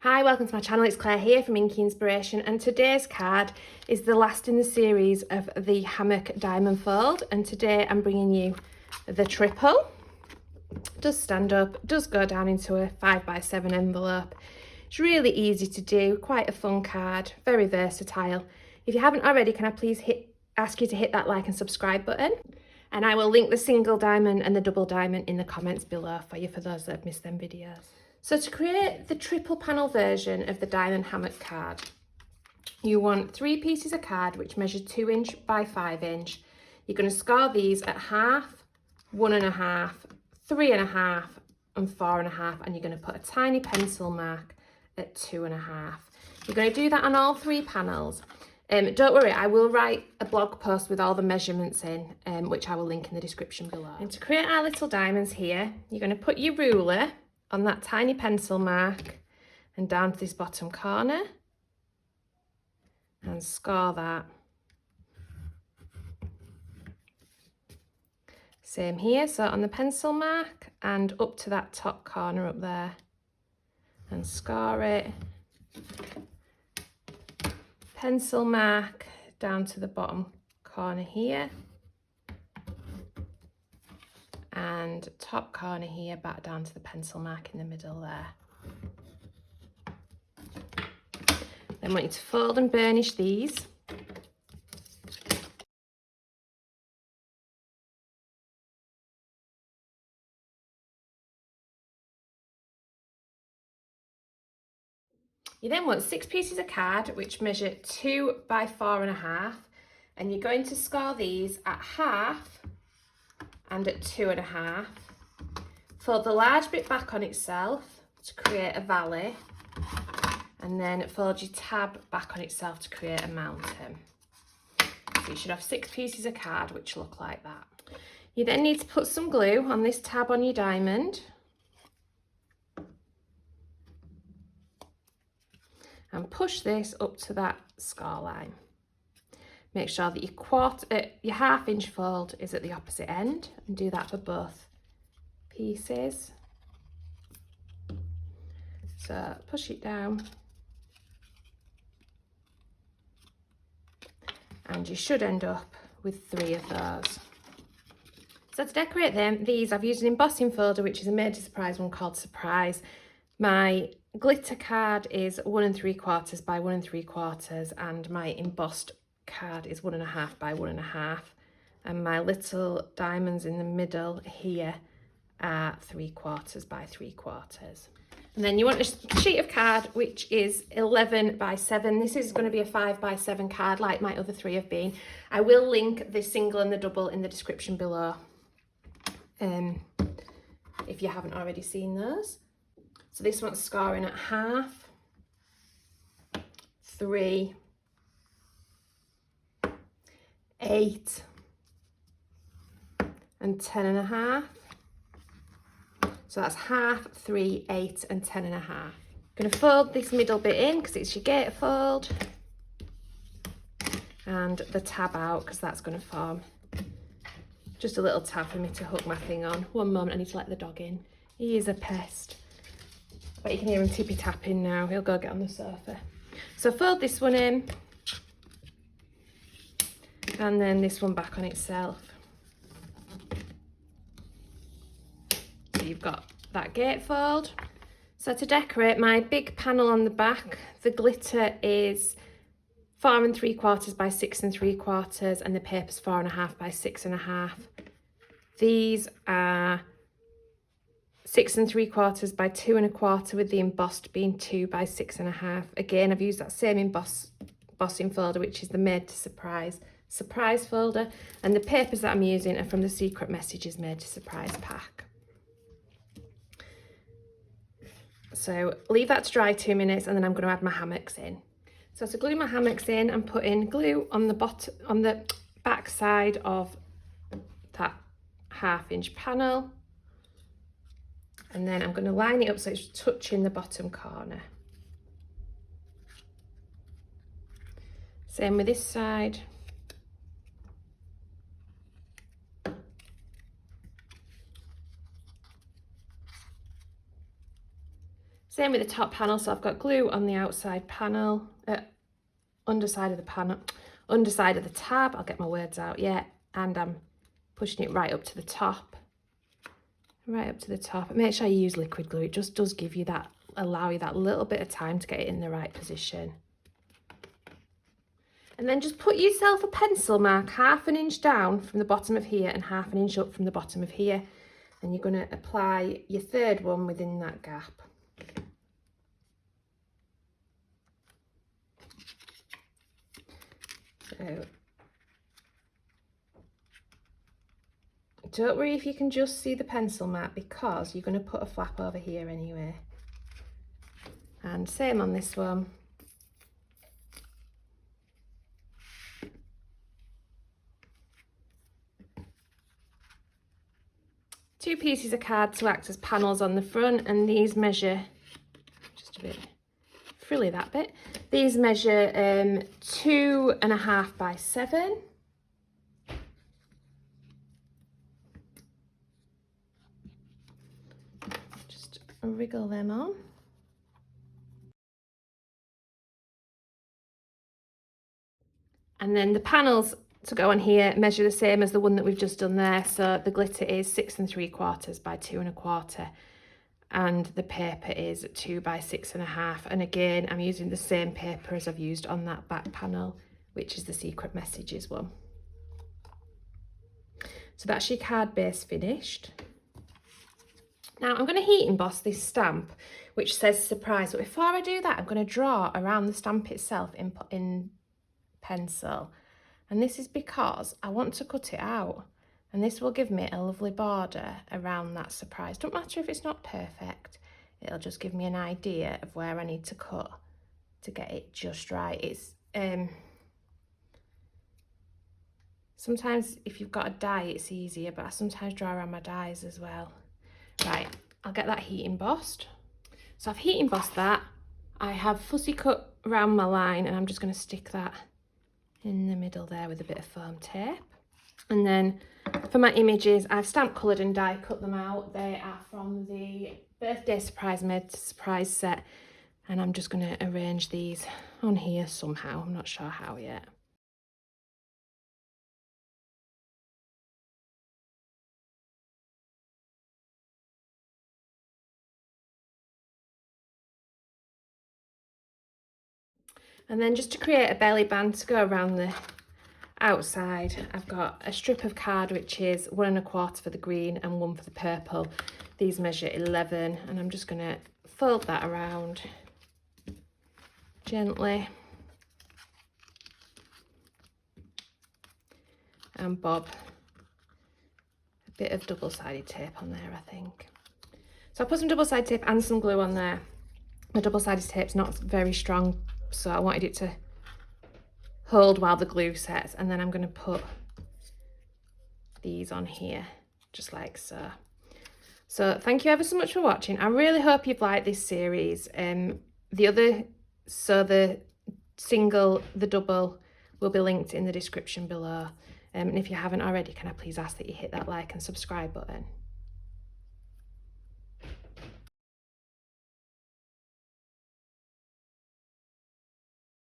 Hi, welcome to my channel. It's Claire here from Inky Inspiration, and today's card is the last in the series of the hammock diamond fold, and today I'm bringing you the triple. Does stand up, does go down into a 5x7 envelope. It's really easy to do, quite a fun card, very versatile. If you haven't already, can I please ask you to hit that like and subscribe button? And I will link the single diamond and the double diamond in the comments below for you, for those that have missed them videos. So to create the triple panel version of the diamond hammock card, you want 3 pieces of card which measure 2 inch by 5 inch. You're going to score these at half, 1.5, 3.5 and 4.5, and you're going to put a tiny pencil mark at 2.5. You're going to do that on all 3 panels. Don't worry, I will write a blog post with all the measurements in, which I will link in the description below. And to create our little diamonds here, you're going to put your ruler on that tiny pencil mark and down to this bottom corner and score that. Same here, so on the pencil mark and up to that top corner up there and score it. Pencil mark down to the bottom corner here and top corner here back down to the pencil mark in the middle there. Then I want you to fold and burnish these. You then want 6 pieces of card which measure 2 by 4.5, and you're going to score these at half and at 2.5. Fold the large bit back on itself to create a valley, and then fold your tab back on itself to create a mountain. So you should have 6 pieces of card which look like that. You then need to put some glue on this tab on your diamond. And push this up to that score line. Make sure that your half inch fold is at the opposite end, and do that for both pieces. So push it down. And you should end up with 3 of those. So to decorate these I've used an embossing folder, which is a made to surprise one called Surprise. My glitter card is 1 3/4 by 1 3/4, and my embossed card is 1.5 by 1.5, and my little diamonds in the middle here are 3/4 by 3/4. And then you want a sheet of card which is 11 by 7. This is going to be a 5 by 7 card like my other 3 have been. I will link the single and the double in the description below if you haven't already seen those. So this one's scoring at half, 3, 8 and 10.5. So that's half, 3, 8 and 10.5. I'm going to fold this middle bit in because it's your gatefold, and the tab out because that's going to form just a little tab for me to hook my thing on. One moment, I need to let the dog in. He is a pest. But you can hear him tippy tapping now. He'll go get on the sofa. So fold this one in, and then this one back on itself. So you've got that gatefold. So to decorate my big panel on the back, the glitter is 4 3/4 by 6 3/4, and the paper's 4.5 by 6.5. These are 6 3/4 by 2 1/4, with the embossed being 2 by 6.5. Again, I've used that same embossing folder, which is the made to surprise folder, and the papers that I'm using are from the Secret Messages Made to Surprise pack. So leave that to dry 2 minutes, and then I'm going to add my hammocks in. So to glue my hammocks in, I'm putting glue on the back side of that half inch panel, and then I'm going to line it up so it's touching the bottom corner. Same with this side. Same with the top panel, so I've got glue on the outside panel, underside of the panel, underside of the tab, I'll get my words out yet, and I'm pushing it right up to the top. Right up to the top. Make sure you use liquid glue, it just does give you that, allow you that little bit of time to get it in the right position. And then just put yourself a pencil mark 1/2 inch down from the bottom of here and 1/2 inch up from the bottom of here. And you're going to apply your third one within that gap. So, don't worry if you can just see the pencil mark, because you're going to put a flap over here anyway. And same on this one. Two pieces of card to act as panels on the front, and these measure, just a bit frilly that bit, these measure 2.5 by 7. Just wriggle them on. And then the panels to go on here measure the same as the one that we've just done there. So the glitter is 6 3/4 by 2 1/4, and the paper is 2 by 6 1/2. And again, I'm using the same paper as I've used on that back panel, which is the Secret Messages one. So that's your card base finished. Now I'm going to heat emboss this stamp, which says surprise. But before I do that, I'm going to draw around the stamp itself in pencil. And this is because I want to cut it out, and this will give me a lovely border around that surprise. Don't matter if it's not perfect, it'll just give me an idea of where I need to cut to get it just right. It's sometimes if you've got a die it's easier, but I sometimes draw around my dies as well. Right, I'll get that heat embossed. So I've heat embossed that. I have fussy cut around my line, and I'm just going to stick that in the middle there with a bit of foam tape. And then for my images, I've stamp coloured and die cut them out. They are from the Birthday Surprise Made to Surprise set, and I'm just going to arrange these on here somehow. I'm not sure how yet. And then just to create a belly band to go around the outside, I've got a strip of card which is 1 1/4 for the green and 1 for the purple. These measure 11, and I'm just going to fold that around gently and bob a bit of double-sided tape on there, I think. So I put some double-sided tape and some glue on there. The double-sided tape's not very strong, so I wanted it to hold while the glue sets, and then I'm going to put these on here just like so. So thank you ever so much for watching. I really hope you've liked this series. The single, the double will be linked in the description below, and if you haven't already, can I please ask that you hit that like and subscribe button.